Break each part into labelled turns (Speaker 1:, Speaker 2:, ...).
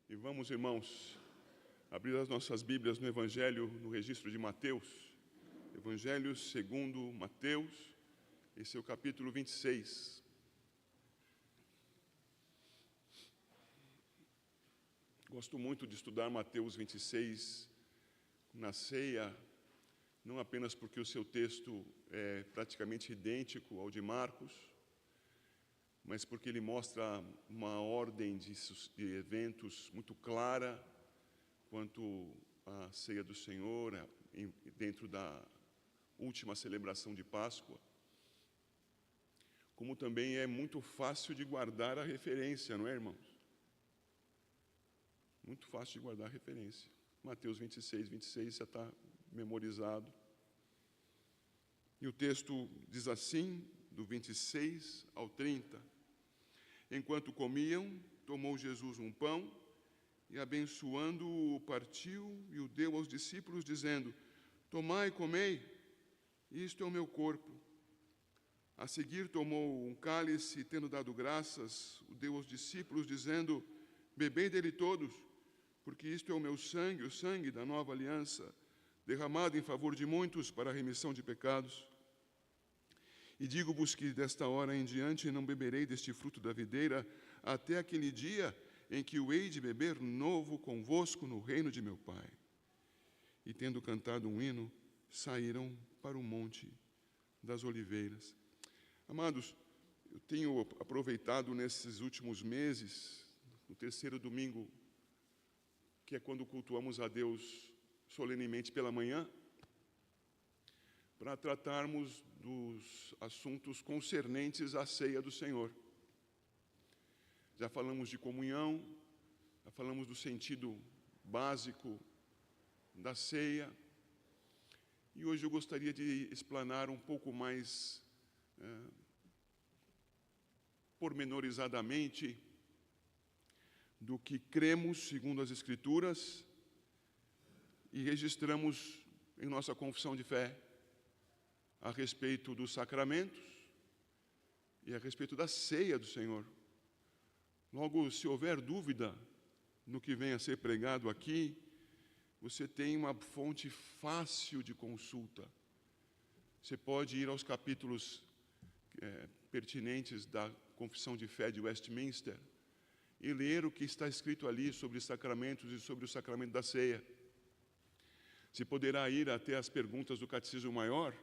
Speaker 1: E vamos, irmãos, abrir as nossas Bíblias no Evangelho, no registro de Mateus. Evangelho segundo Mateus, esse é o capítulo 26. Gosto muito de estudar Mateus 26 na ceia, não apenas porque o seu texto é praticamente idêntico ao de Marcos, mas porque ele mostra uma ordem de eventos muito clara quanto à ceia do Senhor, dentro da última celebração de Páscoa. Como também é muito fácil de guardar a referência, não é, irmãos? Muito fácil de guardar a referência. Mateus 26 já está memorizado. E o texto diz assim, do 26 ao 30. Enquanto comiam, tomou Jesus um pão e, abençoando-o, partiu e o deu aos discípulos, dizendo: tomai e comei, isto é o meu corpo. A seguir tomou um cálice e, tendo dado graças, o deu aos discípulos, dizendo: bebei dele todos, porque isto é o meu sangue, o sangue da nova aliança, derramado em favor de muitos para a remissão de pecados. E digo-vos que desta hora em diante não beberei deste fruto da videira, até aquele dia em que o hei de beber novo convosco no reino de meu Pai. E tendo cantado um hino, saíram para o monte das oliveiras. Amados, eu tenho aproveitado nesses últimos meses, no terceiro domingo, que é quando cultuamos a Deus solenemente pela manhã, para tratarmos dos assuntos concernentes à ceia do Senhor. Já falamos de comunhão, já falamos do sentido básico da ceia, e hoje eu gostaria de explanar um pouco mais pormenorizadamente do que cremos segundo as Escrituras e registramos em nossa confissão de fé a respeito dos sacramentos e a respeito da ceia do Senhor. Logo, se houver dúvida no que vem a ser pregado aqui, você tem uma fonte fácil de consulta. Você pode ir aos capítulos pertinentes da Confissão de Fé de Westminster e ler o que está escrito ali sobre os sacramentos e sobre o sacramento da ceia. Se poderá ir até as perguntas do Catecismo Maior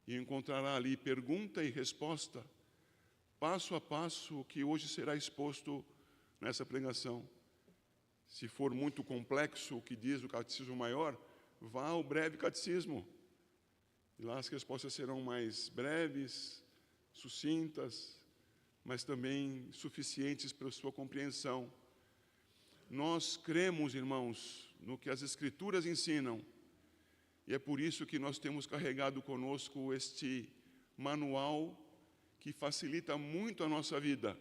Speaker 1: e encontrará ali pergunta e resposta, passo a passo, o que hoje será exposto nessa pregação. Se for muito complexo o que diz o Catecismo Maior, vá ao breve catecismo. E lá as respostas serão mais breves, sucintas, mas também suficientes para a sua compreensão. Nós cremos, irmãos, no que as Escrituras ensinam, e é por isso que nós temos carregado conosco este manual que facilita muito a nossa vida.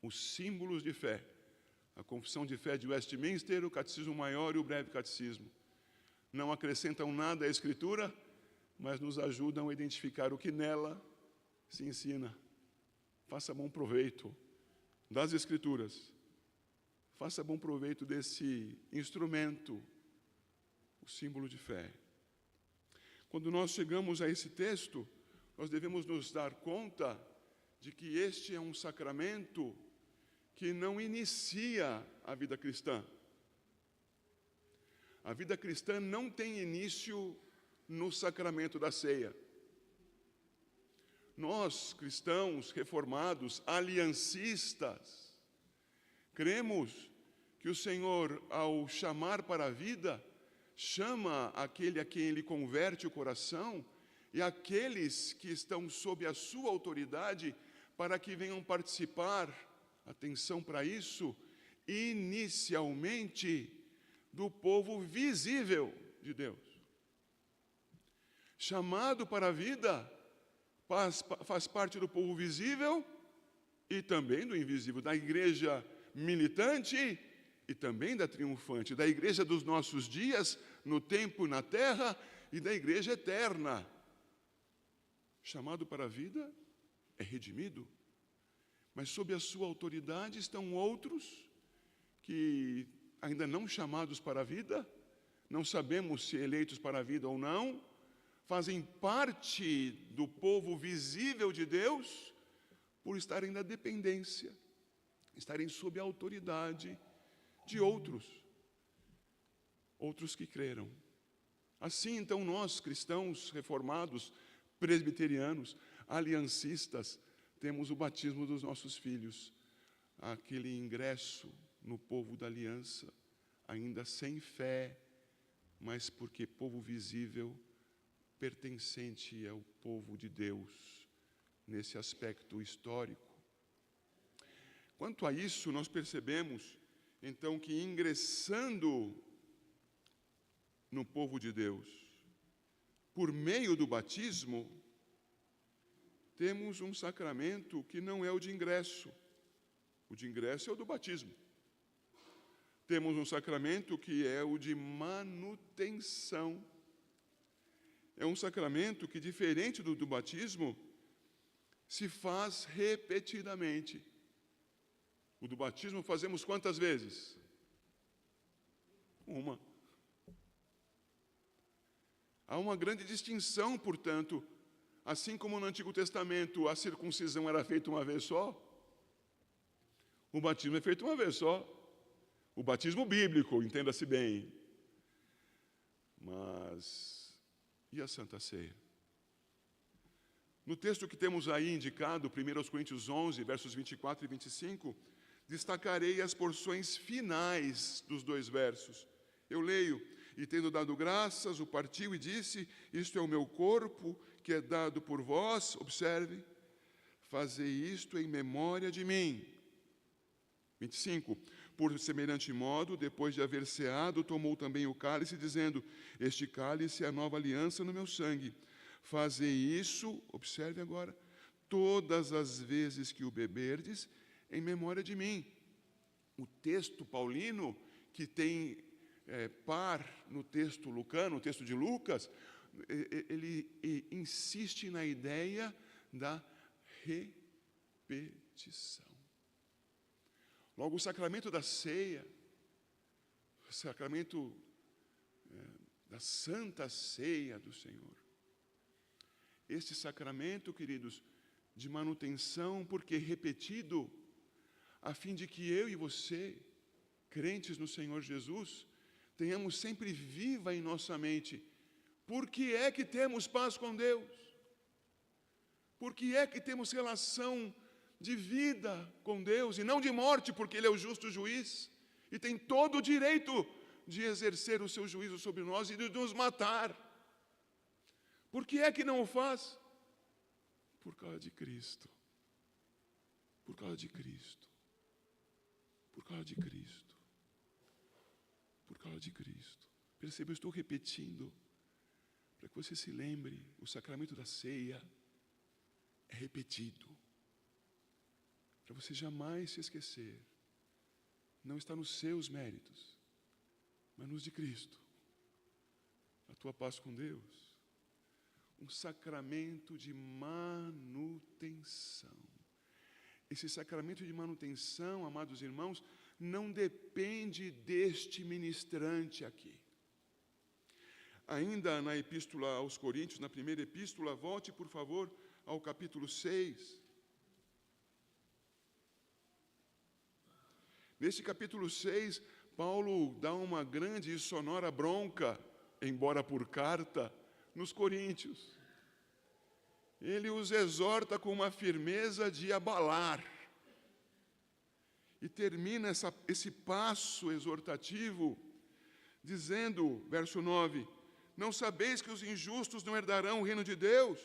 Speaker 1: Os símbolos de fé, a Confissão de Fé de Westminster, o Catecismo Maior e o Breve Catecismo. Não acrescentam nada à Escritura, mas nos ajudam a identificar o que nela se ensina. Faça bom proveito das Escrituras. Faça bom proveito desse instrumento, o símbolo de fé. Quando nós chegamos a esse texto, nós devemos nos dar conta de que este é um sacramento que não inicia a vida cristã. A vida cristã não tem início no sacramento da ceia. Nós, cristãos reformados, aliancistas, cremos que o Senhor, ao chamar para a vida, chama aquele a quem Ele converte o coração e aqueles que estão sob a sua autoridade para que venham participar, atenção para isso, inicialmente do povo visível de Deus. Chamado para a vida, faz parte do povo visível e também do invisível, da igreja militante e também da triunfante, da igreja dos nossos dias, no tempo e na terra, e da igreja eterna. Chamado para a vida é redimido. Mas sob a sua autoridade estão outros que, ainda não chamados para a vida, não sabemos se eleitos para a vida ou não, fazem parte do povo visível de Deus por estarem na dependência, estarem sob a autoridade de outros que creram. Assim, então, nós, cristãos reformados, presbiterianos, aliancistas, temos o batismo dos nossos filhos, aquele ingresso no povo da aliança, ainda sem fé, mas porque povo visível, pertencente ao povo de Deus, nesse aspecto histórico. Quanto a isso, nós percebemos, então, que ingressando no povo de Deus, por meio do batismo, temos um sacramento que não é o de ingresso. O de ingresso é o do batismo. Temos um sacramento que é o de manutenção. É um sacramento que, diferente do batismo, se faz repetidamente. O do batismo fazemos quantas vezes? Uma. Há uma grande distinção, portanto, assim como no Antigo Testamento a circuncisão era feita uma vez só, o batismo é feito uma vez só. O batismo bíblico, entenda-se bem. Mas, e a Santa Ceia? No texto que temos aí indicado, 1 Coríntios 11, versos 24 e 25, destacarei as porções finais dos 2 versos. Eu leio: e tendo dado graças, o partiu e disse: isto é o meu corpo, que é dado por vós, observe, fazei isto em memória de mim. 25, por semelhante modo, depois de haver ceado, tomou também o cálice, dizendo: este cálice é a nova aliança no meu sangue. Fazei isso, observe agora, todas as vezes que o beberdes, em memória de mim. O texto paulino, que tem par no texto lucano, no texto de Lucas, ele insiste na ideia da repetição. Logo, o sacramento da ceia, o sacramento da Santa Ceia do Senhor, este sacramento, queridos, de manutenção, porque repetido, a fim de que eu e você, crentes no Senhor Jesus, tenhamos sempre viva em nossa mente: por que é que temos paz com Deus? Por que é que temos relação de vida com Deus e não de morte, porque Ele é o justo juiz e tem todo o direito de exercer o seu juízo sobre nós e de nos matar? Por que é que não o faz? Por causa de Cristo. Por causa de Cristo. Por causa de Cristo. Por causa de Cristo. Perceba, eu estou repetindo, para que você se lembre, o sacramento da ceia é repetido. Para você jamais se esquecer. Não está nos seus méritos, mas nos de Cristo. A tua paz com Deus. Um sacramento de manutenção. Esse sacramento de manutenção, amados irmãos, não depende deste ministrante aqui. Ainda na epístola aos Coríntios, na primeira epístola, volte, por favor, ao capítulo 6. Nesse capítulo 6, Paulo dá uma grande e sonora bronca, embora por carta, nos coríntios. Ele os exorta com uma firmeza de abalar. E termina esse passo exortativo dizendo, verso 9: não sabeis que os injustos não herdarão o reino de Deus?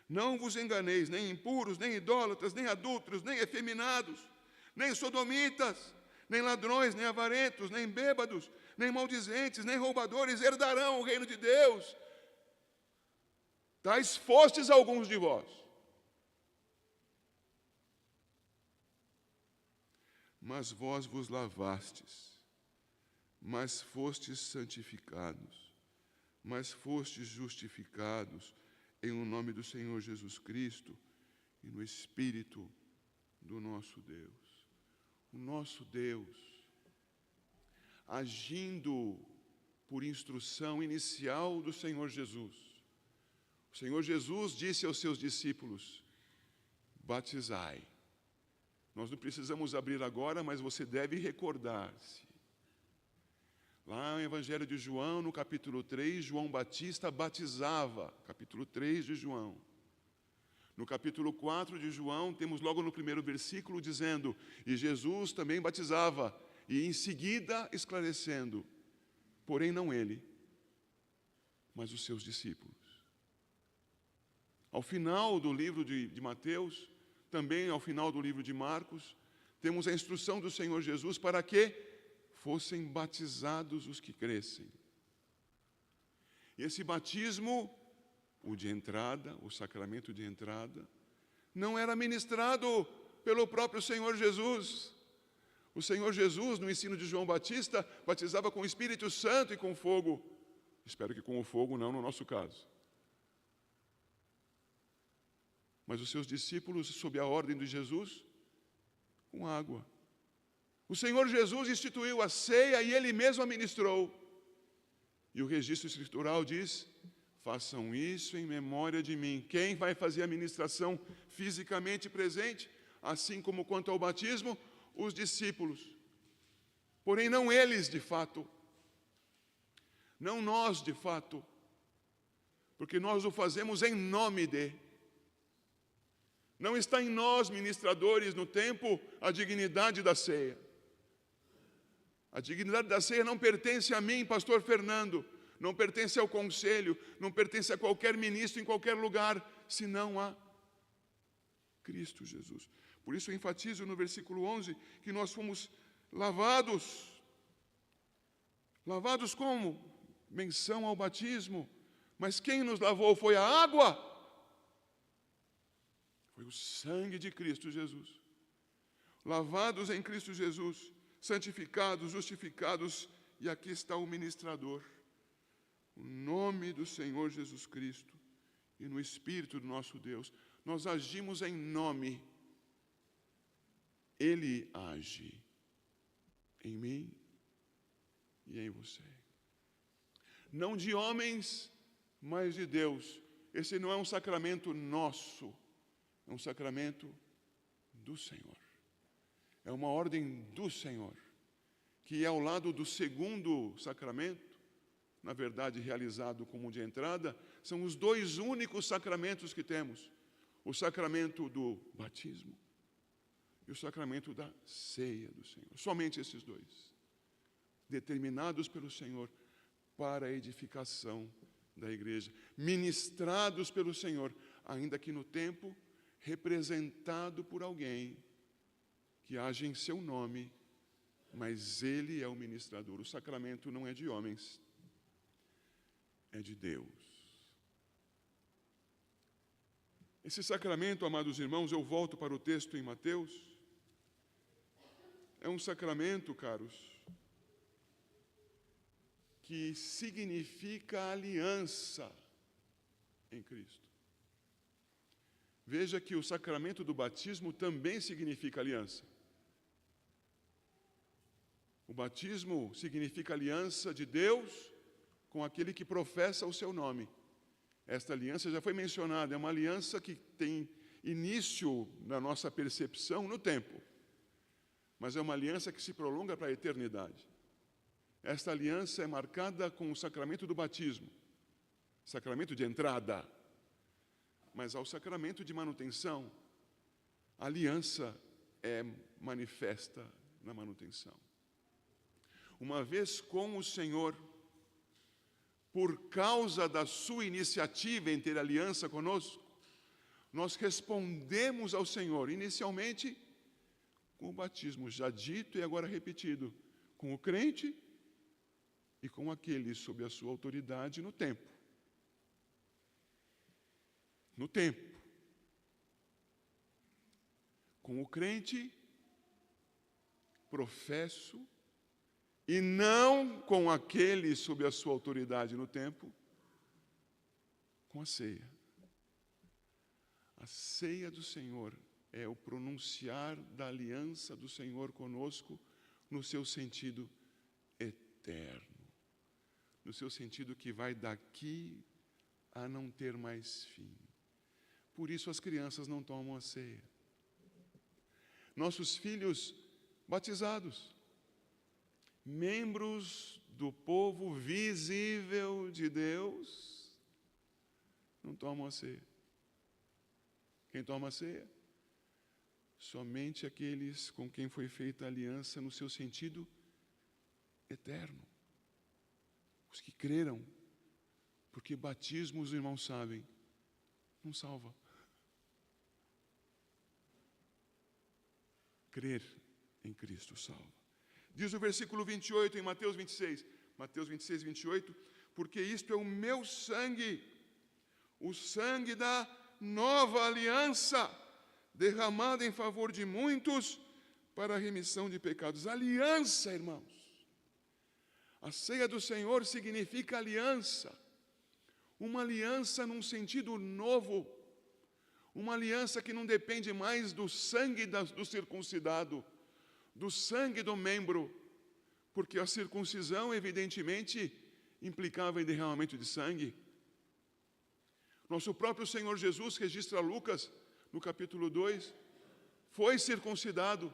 Speaker 1: Não vos enganeis, nem impuros, nem idólatras, nem adúlteros, nem efeminados, nem sodomitas, nem ladrões, nem avarentos, nem bêbados, nem maldizentes, nem roubadores herdarão o reino de Deus. Tais fostes alguns de vós. Mas vós vos lavastes, mas fostes santificados, mas fostes justificados em o nome do Senhor Jesus Cristo e no Espírito do nosso Deus. O nosso Deus, agindo por instrução inicial do Senhor Jesus. O Senhor Jesus disse aos seus discípulos: batizai. Nós não precisamos abrir agora, mas você deve recordar-se. Lá no Evangelho de João, no capítulo 3, João Batista batizava. Capítulo 3 de João. No capítulo 4 de João, temos logo no primeiro versículo dizendo: e Jesus também batizava, e em seguida esclarecendo, porém não ele, mas os seus discípulos. Ao final do livro de Mateus, também ao final do livro de Marcos, temos a instrução do Senhor Jesus para que fossem batizados os que crescem. E esse batismo, o de entrada, o sacramento de entrada, não era ministrado pelo próprio Senhor Jesus. O Senhor Jesus, no ensino de João Batista, batizava com o Espírito Santo e com fogo. Espero que com o fogo, não no nosso caso. Mas os seus discípulos, sob a ordem de Jesus, com água. O Senhor Jesus instituiu a ceia e Ele mesmo a ministrou. E o registro escritural diz: façam isso em memória de mim. Quem vai fazer a ministração fisicamente presente, assim como quanto ao batismo? Os discípulos. Porém, não eles de fato. Não nós de fato. Porque nós o fazemos em nome de. Não está em nós, ministradores, no tempo, a dignidade da ceia. A dignidade da ceia não pertence a mim, pastor Fernando, não pertence ao conselho, não pertence a qualquer ministro em qualquer lugar, senão a Cristo Jesus. Por isso eu enfatizo no versículo 11 que nós fomos lavados. Lavados como? Menção ao batismo. Mas quem nos lavou foi a água. Foi o sangue de Cristo Jesus. Lavados em Cristo Jesus, santificados, justificados, e aqui está o ministrador. O nome do Senhor Jesus Cristo e no Espírito do nosso Deus. Nós agimos em nome. Ele age em mim e em você. Não de homens, mas de Deus. Esse não é um sacramento nosso. É um sacramento do Senhor. É uma ordem do Senhor, que é ao lado do segundo sacramento, na verdade realizado como de entrada, são os dois únicos sacramentos que temos. O sacramento do batismo e o sacramento da ceia do Senhor. Somente esses dois, determinados pelo Senhor para a edificação da igreja, ministrados pelo Senhor, ainda que no tempo representado por alguém que age em seu nome, mas Ele é o ministrador. O sacramento não é de homens, é de Deus. Esse sacramento, amados irmãos, eu volto para o texto em Mateus, é um sacramento, caros, que significa aliança em Cristo. Veja que o sacramento do batismo também significa aliança. O batismo significa aliança de Deus com aquele que professa o seu nome. Esta aliança já foi mencionada, é uma aliança que tem início na nossa percepção no tempo, mas é uma aliança que se prolonga para a eternidade. Esta aliança é marcada com o sacramento do batismo, sacramento de entrada, mas ao sacramento de manutenção, a aliança é manifesta na manutenção. Uma vez com o Senhor, por causa da sua iniciativa em ter aliança conosco, nós respondemos ao Senhor, inicialmente, com o batismo, já dito e agora repetido, com o crente e com aquele sob a sua autoridade no tempo. No tempo. Com o crente, professo, e não com aquele sob a sua autoridade no tempo, com a ceia. A ceia do Senhor é o pronunciar da aliança do Senhor conosco no seu sentido eterno, no seu sentido que vai daqui a não ter mais fim. Por isso as crianças não tomam a ceia. Nossos filhos batizados, membros do povo visível de Deus, não tomam a ceia. Quem toma a ceia? Somente aqueles com quem foi feita a aliança no seu sentido eterno. Os que creram, porque batismo, os irmãos sabem, não salva. Crer em Cristo salva. Diz o versículo 28 em Mateus 26, 28, porque isto é o meu sangue, o sangue da nova aliança, derramado em favor de muitos para a remissão de pecados. Aliança, irmãos. A ceia do Senhor significa aliança. Uma aliança num sentido novo. Uma aliança que não depende mais do sangue do circuncidado, do sangue do membro, porque a circuncisão, evidentemente, implicava em derramamento de sangue. Nosso próprio Senhor Jesus, registra Lucas, no capítulo 2, foi circuncidado,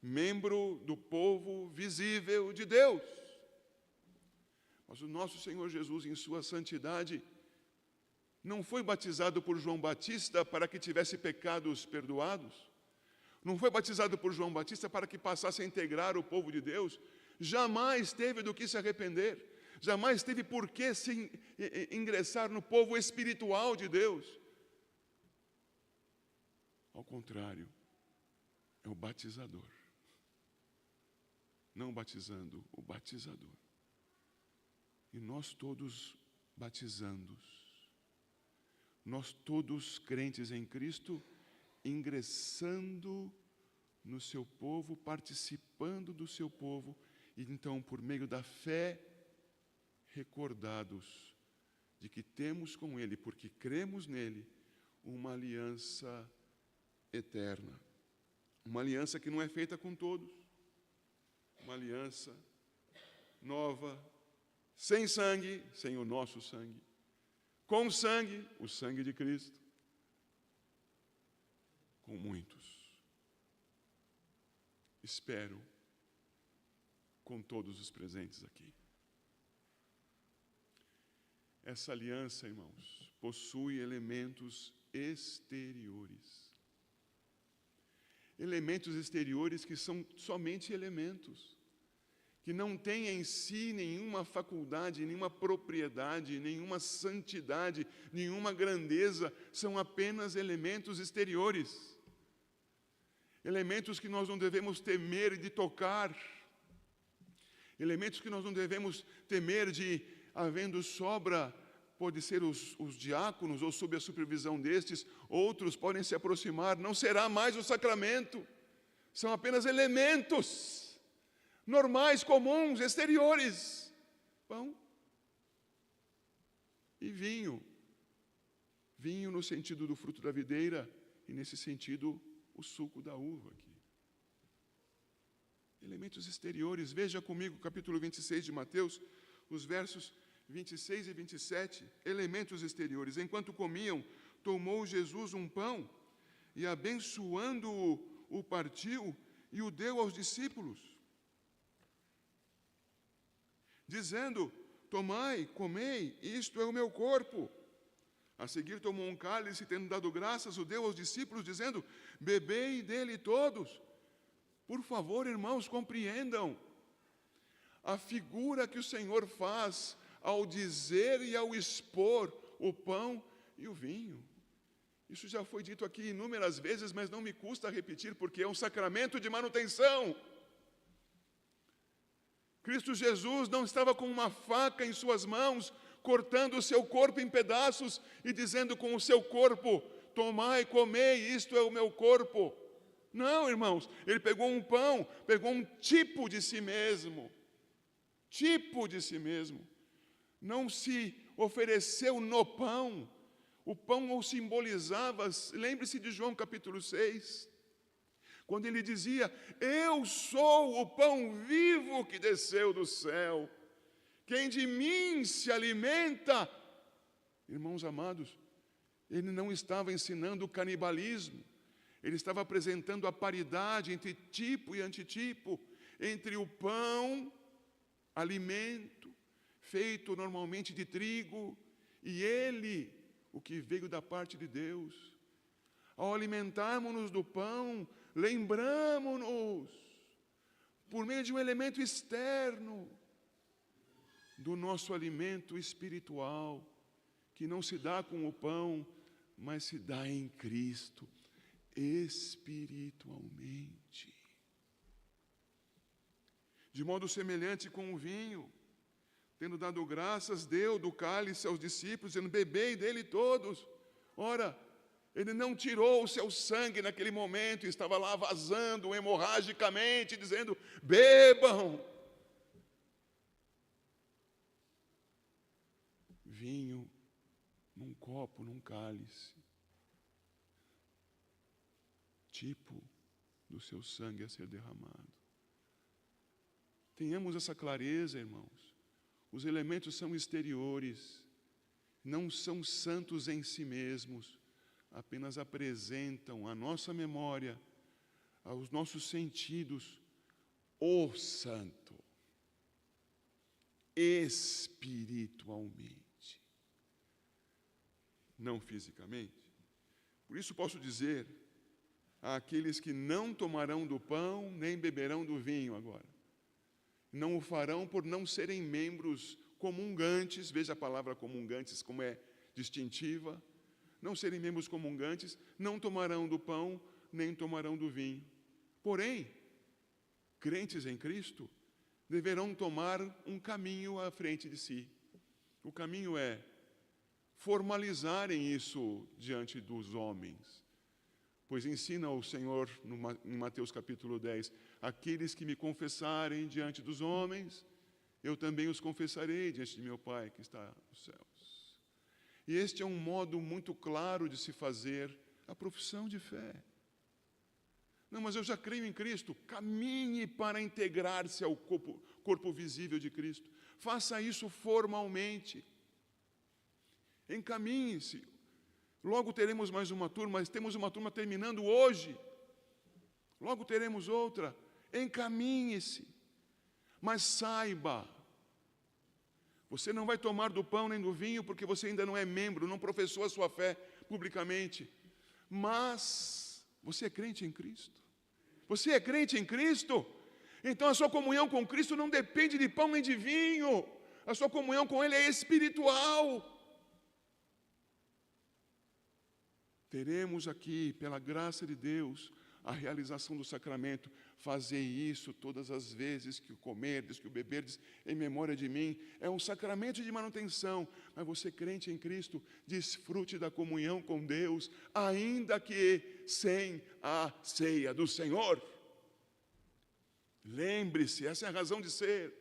Speaker 1: membro do povo visível de Deus. Mas o nosso Senhor Jesus, em sua santidade, não foi batizado por João Batista para que tivesse pecados perdoados. Não foi batizado por João Batista para que passasse a integrar o povo de Deus. Jamais teve do que se arrepender. Jamais teve por que se ingressar no povo espiritual de Deus. Ao contrário, é o batizador. Não batizando, o batizador. E nós todos batizandos. Nós todos crentes em Cristo, ingressando no seu povo, participando do seu povo, e então, por meio da fé, recordados de que temos com Ele, porque cremos nele, uma aliança eterna. Uma aliança que não é feita com todos. Uma aliança nova, sem sangue, sem o nosso sangue. Com sangue, o sangue de Cristo. Com muitos. Espero, com todos os presentes aqui. Essa aliança, irmãos, possui elementos exteriores. Elementos exteriores que são somente elementos, que não têm em si nenhuma faculdade, nenhuma propriedade, nenhuma santidade, nenhuma grandeza, são apenas elementos exteriores. Elementos que nós não devemos temer de tocar, elementos que nós não devemos temer de, havendo sobra, pode ser os diáconos, ou sob a supervisão destes, outros podem se aproximar, não será mais o sacramento, são apenas elementos normais, comuns, exteriores. Pão e vinho. Vinho no sentido do fruto da videira, e nesse sentido, o suco da uva aqui. Elementos exteriores. Veja comigo, capítulo 26 de Mateus, os versos 26 e 27, elementos exteriores. Enquanto comiam, tomou Jesus um pão e, abençoando-o, o partiu e o deu aos discípulos, dizendo: tomai, comei, isto é o meu corpo. A seguir tomou um cálice, tendo dado graças, o deu aos discípulos, dizendo: bebei dele todos. Por favor, irmãos, compreendam a figura que o Senhor faz ao dizer e ao expor o pão e o vinho. Isso já foi dito aqui inúmeras vezes, mas não me custa repetir, porque é um sacramento de manutenção. Cristo Jesus não estava com uma faca em suas mãos, cortando o seu corpo em pedaços e dizendo com o seu corpo: tomai, comei, isto é o meu corpo. Não, irmãos, ele pegou um pão, pegou um tipo de si mesmo. Tipo de si mesmo. Não se ofereceu no pão. O pão o simbolizava, lembre-se de João capítulo 6, quando ele dizia: eu sou o pão vivo que desceu do céu, quem de mim se alimenta. Irmãos amados, ele não estava ensinando o canibalismo, ele estava apresentando a paridade entre tipo e antitipo, entre o pão, alimento, feito normalmente de trigo, e ele, o que veio da parte de Deus. Ao alimentarmos-nos do pão, lembramos-nos, por meio de um elemento externo, do nosso alimento espiritual, que não se dá com o pão, mas se dá em Cristo, espiritualmente. De modo semelhante com o vinho, tendo dado graças, deu do cálice aos discípulos, dizendo: bebei dele todos. Ora, ele não tirou o seu sangue naquele momento, estava lá vazando hemorragicamente, dizendo: bebam. Vinho num copo, num cálice, tipo do seu sangue a ser derramado. Tenhamos essa clareza, irmãos. Os elementos são exteriores, não são santos em si mesmos, apenas apresentam à nossa memória, aos nossos sentidos, o santo, espiritualmente, não fisicamente. Por isso posso dizer àqueles que não tomarão do pão, nem beberão do vinho agora. Não o farão por não serem membros comungantes, veja a palavra comungantes como é distintiva, não serem membros comungantes, não tomarão do pão, nem tomarão do vinho. Porém, crentes em Cristo deverão tomar um caminho à frente de si. O caminho é formalizarem isso diante dos homens. Pois ensina o Senhor, em Mateus capítulo 10, aqueles que me confessarem diante dos homens, eu também os confessarei diante de meu Pai que está nos céus. E este é um modo muito claro de se fazer a profissão de fé. Não, mas eu já creio em Cristo. Caminhe para integrar-se ao corpo visível de Cristo. Faça isso formalmente. Encaminhe-se. Logo teremos mais uma turma, mas temos uma turma terminando hoje. Logo teremos outra. Encaminhe-se. Mas saiba, você não vai tomar do pão nem do vinho porque você ainda não é membro, não professou a sua fé publicamente. Mas você é crente em Cristo. Você é crente em Cristo? Então a sua comunhão com Cristo não depende de pão nem de vinho. A sua comunhão com Ele é espiritual. Teremos aqui, pela graça de Deus, a realização do sacramento. Fazei isso todas as vezes que o comerdes, que o beberdes, em memória de mim. É um sacramento de manutenção. Mas você, crente em Cristo, desfrute da comunhão com Deus, ainda que sem a ceia do Senhor. Lembre-se, essa é a razão de ser.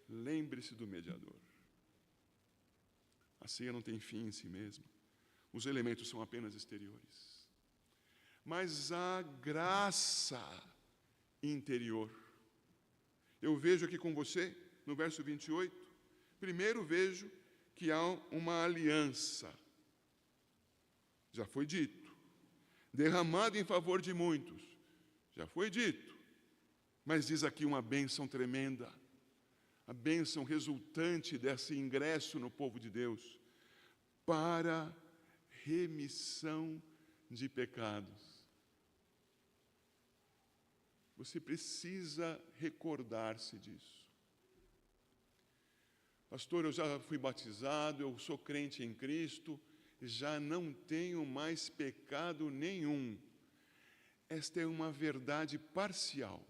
Speaker 1: Lembre-se do mediador. A ceia não tem fim em si mesma. Os elementos são apenas exteriores. Mas a graça interior. Eu vejo aqui com você, no verso 28, primeiro vejo que há uma aliança. Já foi dito. Derramado em favor de muitos. Já foi dito. Mas diz aqui uma bênção tremenda. A bênção resultante desse ingresso no povo de Deus. Para remissão de pecados. Você precisa recordar-se disso. Pastor, eu já fui batizado, eu sou crente em Cristo, já não tenho mais pecado nenhum. Esta é uma verdade parcial.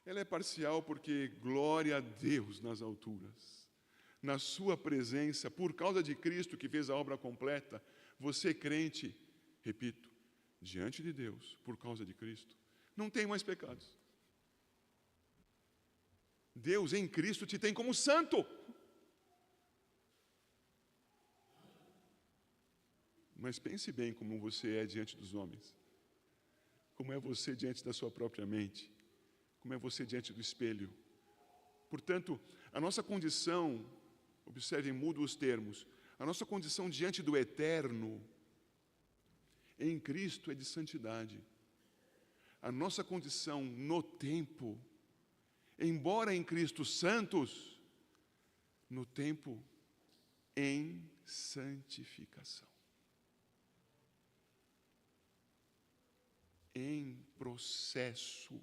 Speaker 1: Ela é parcial porque glória a Deus nas alturas. Na sua presença, por causa de Cristo que fez a obra completa, você crente, repito, diante de Deus, por causa de Cristo, não tem mais pecados. Deus em Cristo te tem como santo. Mas pense bem como você é diante dos homens. Como é você diante da sua própria mente. Como é você diante do espelho. Portanto, a nossa condição, observem, mudo os termos, a nossa condição diante do eterno, em Cristo, é de santidade. A nossa condição no tempo, embora em Cristo santos, no tempo em santificação. Em processo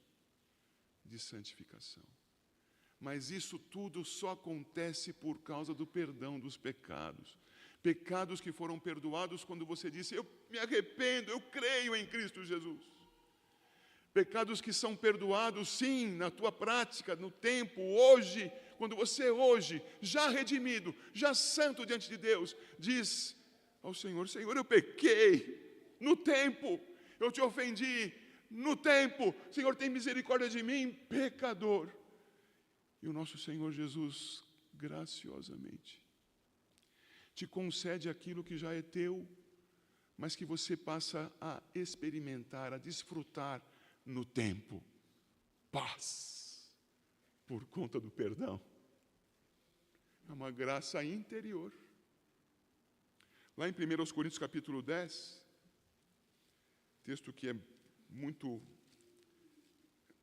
Speaker 1: de santificação. Mas isso tudo só acontece por causa do perdão dos pecados. Pecados que foram perdoados quando você disse, eu me arrependo, eu creio em Cristo Jesus. Pecados que são perdoados, sim, na tua prática, no tempo, hoje, quando você hoje, já redimido, já santo diante de Deus, diz ao Senhor, Senhor, eu pequei no tempo, eu te ofendi no tempo, Senhor, tem misericórdia de mim, pecador. E o nosso Senhor Jesus, graciosamente, te concede aquilo que já é teu, mas que você passa a experimentar, a desfrutar no tempo. Paz, por conta do perdão. É uma graça interior. Lá em 1 Coríntios capítulo 10, texto que é muito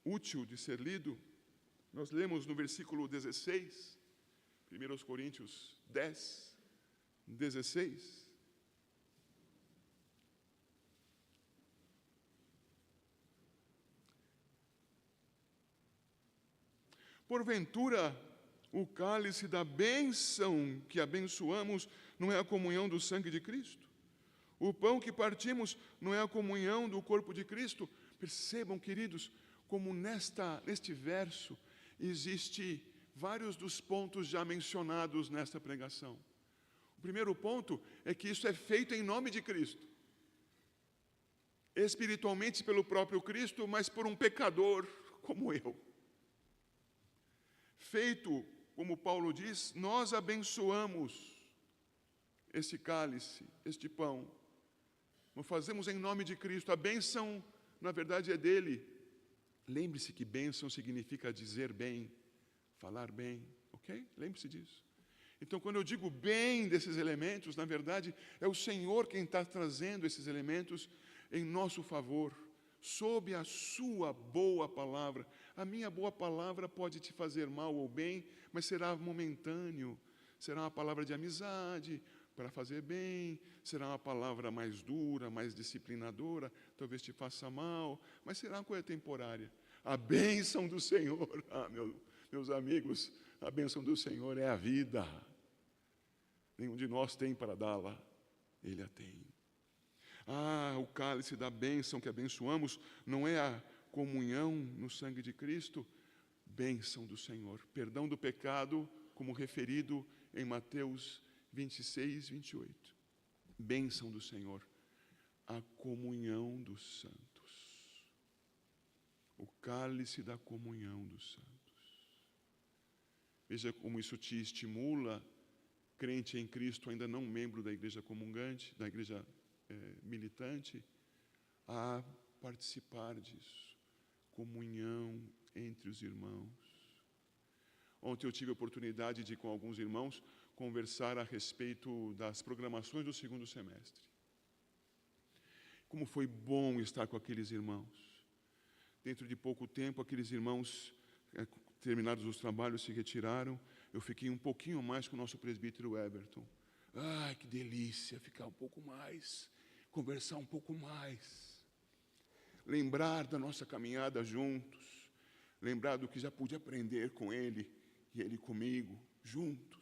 Speaker 1: útil de ser lido, nós lemos no versículo 16, 1 Coríntios 10, 16. Porventura, o cálice da bênção que abençoamos não é a comunhão do sangue de Cristo? O pão que partimos não é a comunhão do corpo de Cristo? Percebam, queridos, como neste verso existe vários dos pontos já mencionados nesta pregação. O primeiro ponto é que isso é feito em nome de Cristo. Espiritualmente pelo próprio Cristo, mas por um pecador como eu. Feito, como Paulo diz, nós abençoamos esse cálice, este pão. Nós fazemos em nome de Cristo. A bênção, na verdade, é dele. Lembre-se que bênção significa dizer bem, falar bem, ok? Lembre-se disso. Então, quando eu digo bem desses elementos, na verdade, é o Senhor quem está trazendo esses elementos em nosso favor, sob a sua boa palavra. A minha boa palavra pode te fazer mal ou bem, mas será momentâneo. Será uma palavra de amizade, para fazer bem, será uma palavra mais dura, mais disciplinadora, talvez te faça mal, mas será uma coisa temporária. A bênção do Senhor, meus amigos, a bênção do Senhor é a vida. Nenhum de nós tem para dá-la, Ele a tem. O cálice da bênção que abençoamos não é a comunhão no sangue de Cristo? Bênção do Senhor, perdão do pecado, como referido em Mateus 26, 28. Bênção do Senhor, a comunhão dos santos. O cálice da comunhão dos santos. Veja como isso te estimula, crente em Cristo, ainda não membro da igreja comungante, da igreja militante, a participar disso. Comunhão entre os irmãos. Ontem eu tive a oportunidade de, com alguns irmãos, conversar a respeito das programações do segundo semestre. Como foi bom estar com aqueles irmãos. Dentro de pouco tempo, aqueles irmãos, terminados os trabalhos, se retiraram. Eu fiquei um pouquinho mais com o nosso presbítero Everton. Que delícia, ficar um pouco mais, conversar um pouco mais. Lembrar da nossa caminhada juntos. Lembrar do que já pude aprender com ele e ele comigo, juntos.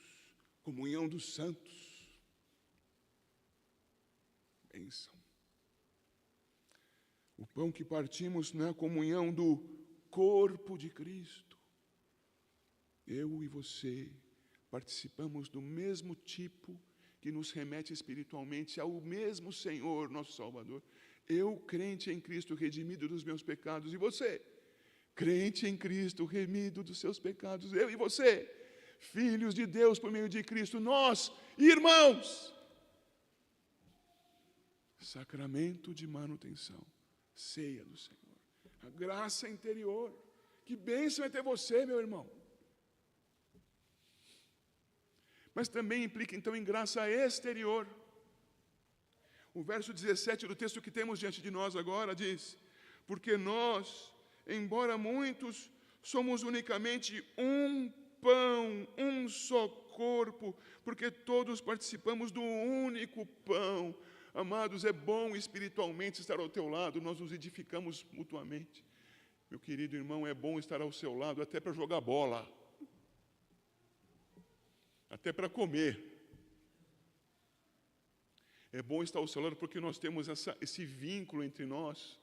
Speaker 1: Comunhão dos santos. Bênção. O pão que partimos não é a comunhão do corpo de Cristo. Eu e você participamos do mesmo tipo que nos remete espiritualmente ao mesmo Senhor, nosso Salvador. Eu, crente em Cristo, redimido dos meus pecados. E você, crente em Cristo, remido dos seus pecados. Eu e você, filhos de Deus por meio de Cristo, nós, irmãos. Sacramento de manutenção, ceia do Senhor, a graça interior. Que bênção é ter você, meu irmão. Mas também implica então em graça exterior. O verso 17 do texto que temos diante de nós agora diz: porque nós, embora muitos, somos unicamente um pão, um só corpo, porque todos participamos do único pão. Amados, é bom espiritualmente estar ao teu lado, nós nos edificamos mutuamente. Meu querido irmão, é bom estar ao seu lado até para jogar bola, até para comer. É bom estar ao seu lado porque nós temos esse vínculo entre nós,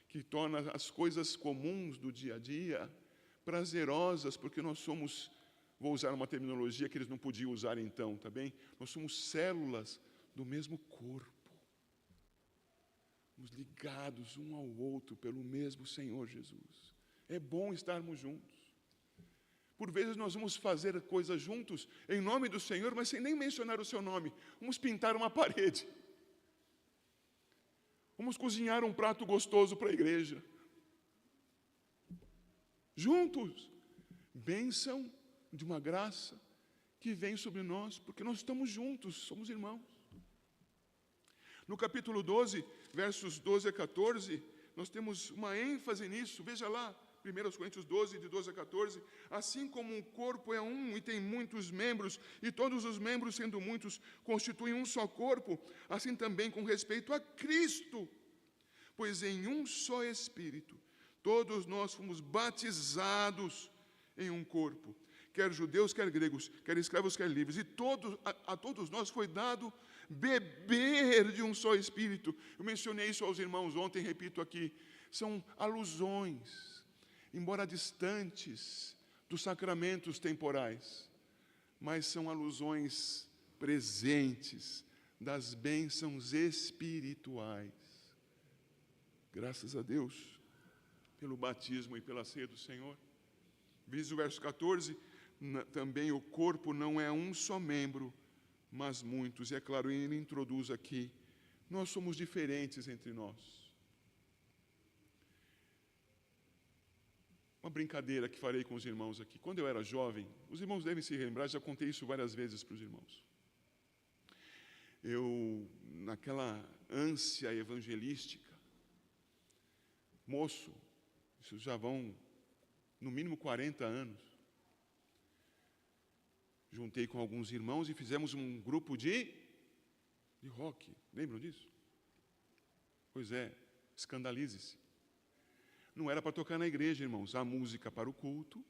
Speaker 1: que torna as coisas comuns do dia a dia prazerosas, porque nós somos, vou usar uma terminologia que eles não podiam usar então, tá bem? Nós somos células do mesmo corpo. Estamos ligados um ao outro pelo mesmo Senhor Jesus. É bom estarmos juntos. Por vezes nós vamos fazer coisas juntos em nome do Senhor, mas sem nem mencionar o seu nome. Vamos pintar uma parede. Vamos cozinhar um prato gostoso para a igreja. Juntos. Bênção de uma graça que vem sobre nós, porque nós estamos juntos, somos irmãos. No capítulo 12, versos 12 a 14, nós temos uma ênfase nisso. Veja lá, 1 Coríntios 12, de 12 a 14. Assim como um corpo é um e tem muitos membros, e todos os membros, sendo muitos, constituem um só corpo, assim também com respeito a Cristo. Pois em um só Espírito, todos nós fomos batizados em um corpo, quer judeus, quer gregos, quer escravos, quer livres, e a todos nós foi dado beber de um só Espírito. Eu mencionei isso aos irmãos ontem, repito aqui, são alusões, embora distantes dos sacramentos temporais, mas são alusões presentes das bênçãos espirituais. Graças a Deus pelo batismo e pela ceia do Senhor. Diz o verso 14, também o corpo não é um só membro, mas muitos. E é claro, ele introduz aqui, nós somos diferentes entre nós. Uma brincadeira que farei com os irmãos aqui. Quando eu era jovem, os irmãos devem se lembrar, já contei isso várias vezes para os irmãos. Eu, naquela ânsia evangelística, moço, isso já vão no mínimo 40 anos, juntei com alguns irmãos e fizemos um grupo de rock. Lembram disso? Pois é, escandalize-se. Não era para tocar na igreja, irmãos. A música para o culto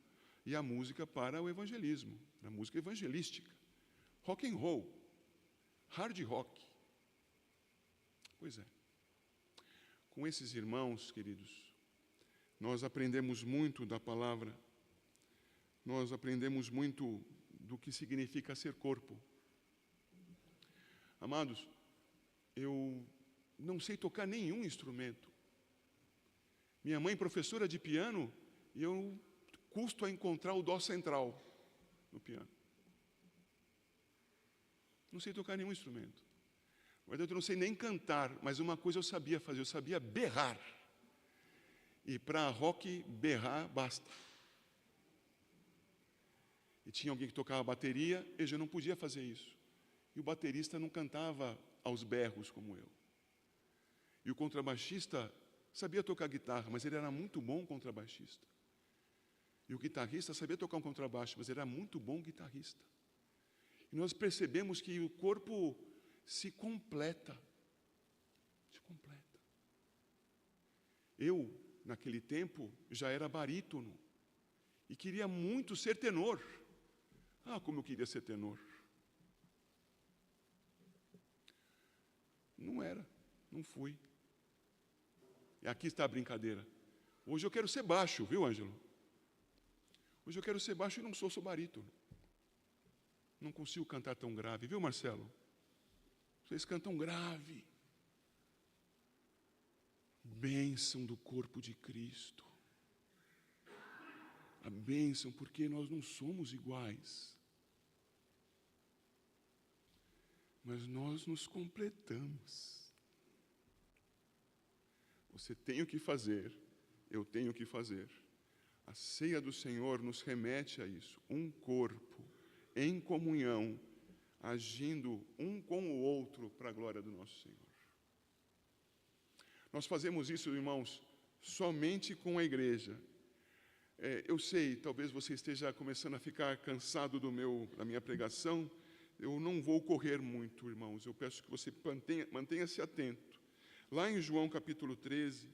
Speaker 1: e a música para o evangelismo. A música evangelística. Rock and roll. Hard rock. Pois é. Com esses irmãos, queridos, nós aprendemos muito da palavra. Nós aprendemos muito do que significa ser corpo. Amados, eu não sei tocar nenhum instrumento. Minha mãe, professora de piano, e eu custo a encontrar o dó central no piano. Não sei tocar nenhum instrumento. Na verdade, eu não sei nem cantar, mas uma coisa eu sabia fazer, eu sabia berrar. E para rock, berrar basta. E tinha alguém que tocava bateria, eu já não podia fazer isso. E o baterista não cantava aos berros como eu. E o contrabaixista sabia tocar guitarra, mas ele era muito bom contrabaixista. E o guitarrista sabia tocar um contrabaixo, mas ele era muito bom guitarrista. E nós percebemos que o corpo se completa. Se completa. Eu, naquele tempo, já era barítono. E queria muito ser tenor. Ah, como eu queria ser tenor. Não era, não fui. E aqui está a brincadeira. Hoje eu quero ser baixo, viu, Ângelo? Hoje eu quero ser baixo e não sou barítono. Não consigo cantar tão grave, viu, Marcelo? Vocês cantam grave. Bênção do corpo de Cristo. A bênção, porque nós não somos iguais. Mas nós nos completamos. Você tem o que fazer, eu tenho o que fazer. A ceia do Senhor nos remete a isso, um corpo em comunhão, agindo um com o outro para a glória do nosso Senhor. Nós fazemos isso, irmãos, somente com a igreja. Eu sei, talvez você esteja começando a ficar cansado da minha pregação. Eu não vou correr muito, irmãos. Eu peço que você mantenha-se atento. Lá em João capítulo 13,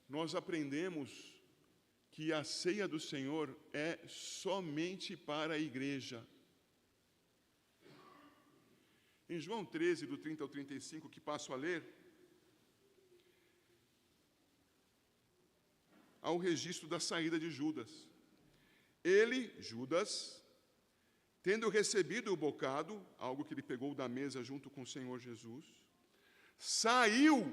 Speaker 1: nós aprendemos que a ceia do Senhor é somente para a igreja. Em João 13, do 30 ao 35, que passo a ler, há o registro da saída de Judas. Ele, Judas, tendo recebido o bocado, algo que ele pegou da mesa junto com o Senhor Jesus, saiu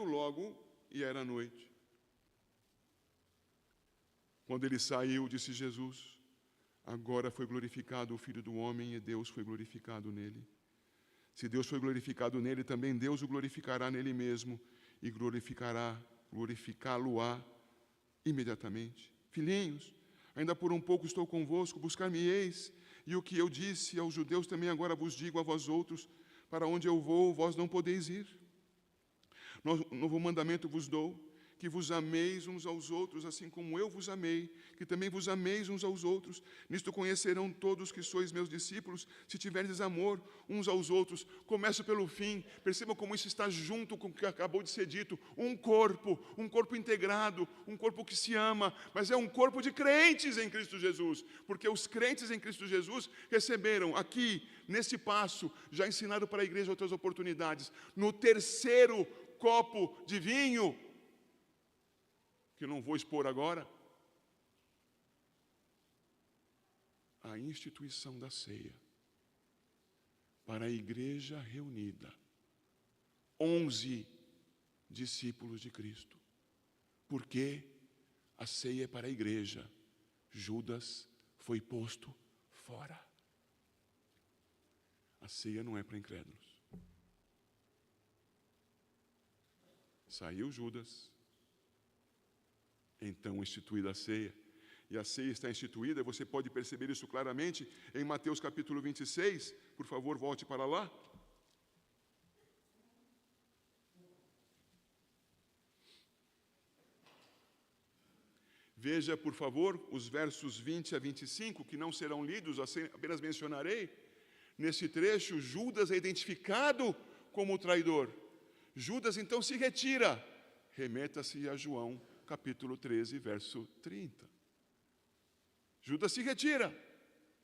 Speaker 1: logo e era noite. Quando ele saiu, disse Jesus: agora foi glorificado o Filho do Homem e Deus foi glorificado nele. Se Deus foi glorificado nele, também Deus o glorificará nele mesmo e glorificá-lo-á imediatamente. Filhinhos, ainda por um pouco estou convosco, buscar-me-eis, e o que eu disse aos judeus também agora vos digo a vós outros: para onde eu vou, vós não podeis ir. Novo mandamento vos dou, que vos ameis uns aos outros, assim como eu vos amei, que também vos ameis uns aos outros. Nisto conhecerão todos que sois meus discípulos, se tiverdes amor uns aos outros. Começo pelo fim, percebam como isso está junto com o que acabou de ser dito. Um corpo integrado, um corpo que se ama, mas é um corpo de crentes em Cristo Jesus, porque os crentes em Cristo Jesus receberam aqui, nesse passo, já ensinado para a igreja outras oportunidades, no terceiro copo de vinho, que não vou expor agora, a instituição da ceia para a igreja reunida, 11 discípulos de Cristo. Porque a ceia é para a igreja, Judas foi posto fora. A ceia não é para incrédulos. Saiu Judas, então instituída a ceia. E a ceia está instituída, você pode perceber isso claramente em Mateus capítulo 26. Por favor, volte para lá. Veja, por favor, os versos 20 a 25, que não serão lidos, apenas mencionarei. Nesse trecho, Judas é identificado como o traidor. Judas, então, se retira. Remeta-se a João, capítulo 13, verso 30. Judas se retira.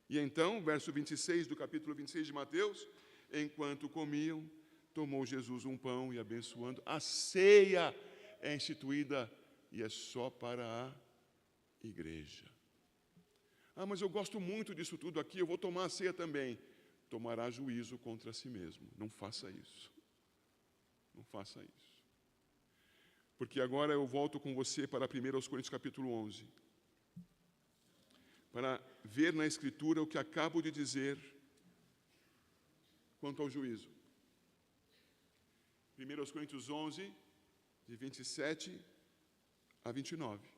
Speaker 1: E então, verso 26 do capítulo 26 de Mateus: enquanto comiam, tomou Jesus um pão e, abençoando, a ceia é instituída e é só para a igreja. Ah, mas eu gosto muito disso tudo aqui, eu vou tomar a ceia também. Tomará juízo contra si mesmo. Não faça isso. Não faça isso. Porque agora eu volto com você para 1 Coríntios capítulo 11. Para ver na Escritura o que acabo de dizer quanto ao juízo. 1 Coríntios 11, de 27 a 29.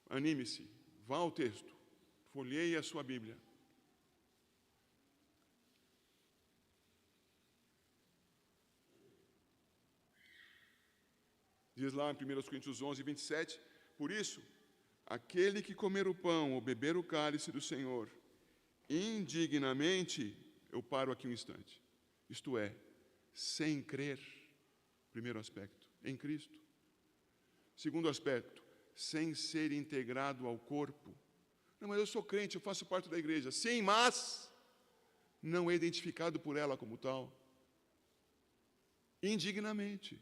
Speaker 1: Anime-se, vá ao texto, folheie a sua Bíblia. Diz lá em 1 Coríntios 11, 27, por isso, aquele que comer o pão ou beber o cálice do Senhor indignamente, eu paro aqui um instante, isto é, sem crer, primeiro aspecto, em Cristo. Segundo aspecto, sem ser integrado ao corpo. Não, mas eu sou crente, eu faço parte da igreja. Sim, mas não é identificado por ela como tal. Indignamente.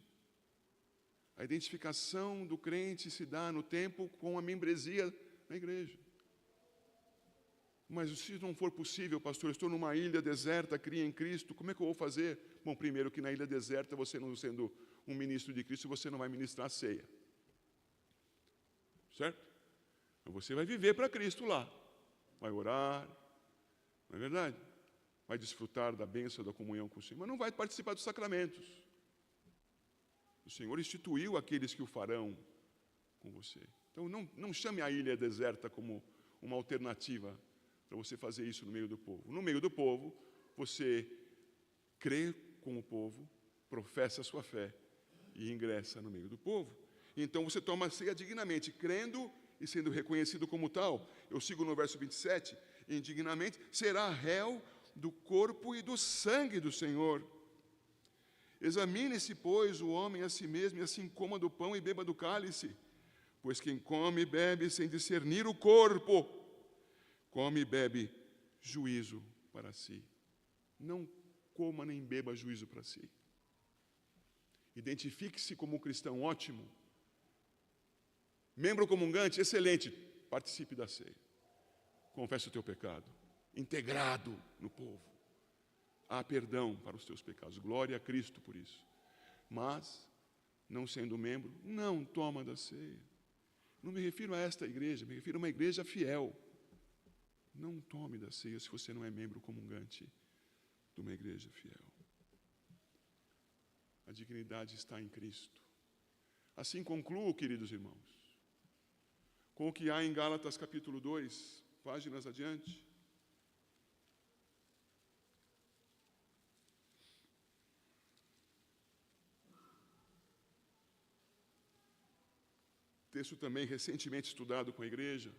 Speaker 1: A identificação do crente se dá no tempo com a membresia na igreja. Mas se não for possível, pastor, eu estou numa ilha deserta, cria em Cristo, como é que eu vou fazer? Bom, primeiro que na ilha deserta, você não sendo um ministro de Cristo, você não vai ministrar a ceia. Certo? Então você vai viver para Cristo lá. Vai orar, não é verdade? vai desfrutar da bênção da comunhão com o Senhor, mas não vai participar dos sacramentos. O Senhor instituiu aqueles que o farão com você. Então, não chame a ilha deserta como uma alternativa para você fazer isso no meio do povo. No meio do povo, você crê com o povo, professa a sua fé e ingressa no meio do povo. Então, você toma a ceia dignamente, crendo e sendo reconhecido como tal. Eu sigo no verso 27, indignamente, será réu do corpo e do sangue do Senhor. Examine-se, pois, o homem a si mesmo, e assim coma do pão e beba do cálice. Pois quem come e bebe sem discernir o corpo, come e bebe juízo para si. Não coma nem beba juízo para si. Identifique-se como um cristão ótimo. Membro comungante, excelente. Participe da ceia. Confesse o teu pecado. Integrado no povo. Há perdão para os teus pecados. Glória a Cristo por isso. Mas, não sendo membro, não toma da ceia. Não me refiro a esta igreja, me refiro a uma igreja fiel. Não tome da ceia se você não é membro comungante de uma igreja fiel. A dignidade está em Cristo. Assim concluo, queridos irmãos, com o que há em Gálatas capítulo 2, páginas adiante. Texto também recentemente estudado com a igreja.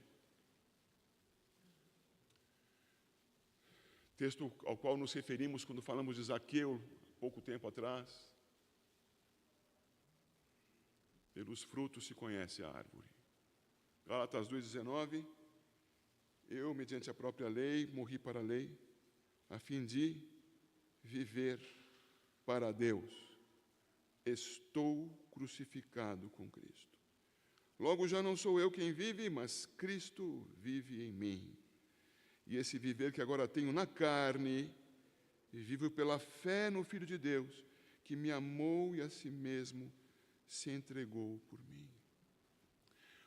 Speaker 1: Texto ao qual nos referimos quando falamos de Zaqueu, pouco tempo atrás. Pelos frutos se conhece a árvore. Gálatas 2,19. Eu, mediante a própria lei, morri para a lei, a fim de viver para Deus. Estou crucificado com Cristo. Logo já não sou eu quem vive, mas Cristo vive em mim. E esse viver que agora tenho na carne, vivo pela fé no Filho de Deus, que me amou e a si mesmo se entregou por mim.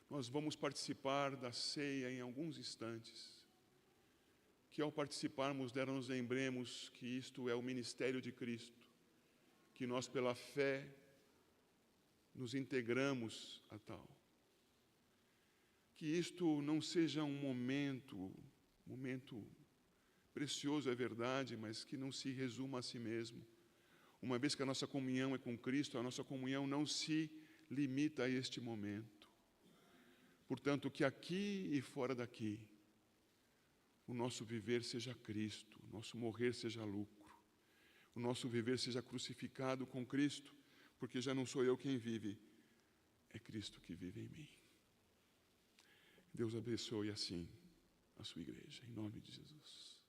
Speaker 1: Nós vamos participar da ceia em alguns instantes, que ao participarmos dela nos lembremos que isto é o ministério de Cristo, que nós pela fé nos integramos a tal. Que isto não seja um momento precioso, é verdade, mas que não se resuma a si mesmo. Uma vez que a nossa comunhão é com Cristo, a nossa comunhão não se limita a este momento. Portanto, que aqui e fora daqui, o nosso viver seja Cristo, o nosso morrer seja lucro, o nosso viver seja crucificado com Cristo, porque já não sou eu quem vive, é Cristo que vive em mim. Deus abençoe assim a sua igreja, em nome de Jesus.